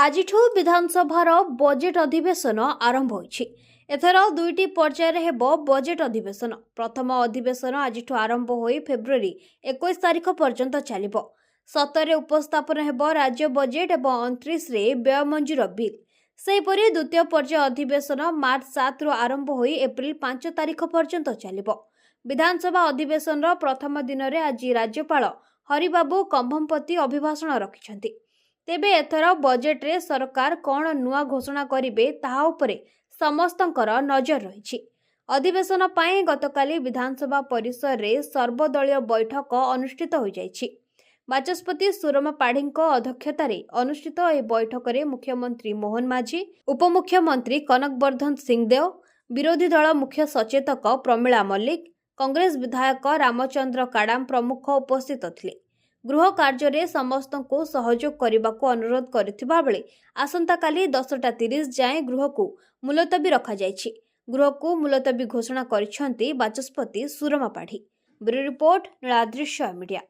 ଆଜିଠୁ ବିଧାନସଭାର ବଜେଟ୍ ଅଧିବେଶନ ଆରମ୍ଭ ହୋଇଛି। ଏଥର ଦୁଇଟି ପର୍ଯ୍ୟାୟରେ ହେବ ବଜେଟ୍ ଅଧିବେଶନ। ପ୍ରଥମ ଅଧିବେଶନ ଆଜିଠୁ ଆରମ୍ଭ ହୋଇ ଫେବୃଆରୀ 21 ତାରିଖ ପର୍ଯ୍ୟନ୍ତ ଚାଲିବ। 17ରେ ଉପସ୍ଥାପନ ହେବ ରାଜ୍ୟ ବଜେଟ୍ ଏବଂ 29ରେ ବ୍ୟୟ ମଞ୍ଜୁର ବିଲ୍। ସେହିପରି ଦ୍ୱିତୀୟ ପର୍ଯ୍ୟାୟ ଅଧିବେଶନ ମାର୍ଚ୍ଚ 7ରୁ ଆରମ୍ଭ ହୋଇ ଏପ୍ରିଲ 5 ତାରିଖ ପର୍ଯ୍ୟନ୍ତ ଚାଲିବ। ବିଧାନସଭା ଅଧିବେଶନର ପ୍ରଥମ ଦିନରେ ଆଜି ରାଜ୍ୟପାଳ ହରିବାବୁ କମ୍ଭମପତି ଅଭିଭାଷଣ ରଖିଛନ୍ତି। ତେବେ ଏଥର ବଜେଟ୍ରେ ସରକାର କ'ଣ ନୂଆ ଘୋଷଣା କରିବେ ତାହା ଉପରେ ସମସ୍ତଙ୍କର ନଜର ରହିଛି। ଅଧିବେଶନ ପାଇଁ ଗତକାଲି ବିଧାନସଭା ପରିସରରେ ସର୍ବଦଳୀୟ ବୈଠକ ଅନୁଷ୍ଠିତ ହୋଇଯାଇଛି। ବାଚସ୍ପତି ସୁରମା ପାଢ଼ୀଙ୍କ ଅଧ୍ୟକ୍ଷତାରେ ଅନୁଷ୍ଠିତ ଏହି ବୈଠକରେ ମୁଖ୍ୟମନ୍ତ୍ରୀ ମୋହନ ମାଝୀ, ଉପମୁଖ୍ୟମନ୍ତ୍ରୀ କନକ ବର୍ଦ୍ଧନ ସିଂଦେଓ, ବିରୋଧୀ ଦଳ ମୁଖ୍ୟ ସଚେତକ ପ୍ରମିଳା ମଲ୍ଲିକ, କଂଗ୍ରେସ ବିଧାୟକ ରାମଚନ୍ଦ୍ର କାଡାମ ପ୍ରମୁଖ ଉପସ୍ଥିତ ଥିଲେ। ଗୃହ କାର୍ଯ୍ୟରେ ସମସ୍ତଙ୍କୁ ସହଯୋଗ କରିବାକୁ ଅନୁରୋଧ କରିଥିବା ବେଳେ ଆସନ୍ତାକାଲି 10ଟା 30 ଯାଏଁ ଗୃହକୁ ମୁଲତବୀ ରଖାଯାଇଛି। ଗୃହକୁ ମୁଲତବୀ ଘୋଷଣା କରିଛନ୍ତି ବାଚସ୍ପତି Surama Padhi. Bureau report, Niladri media.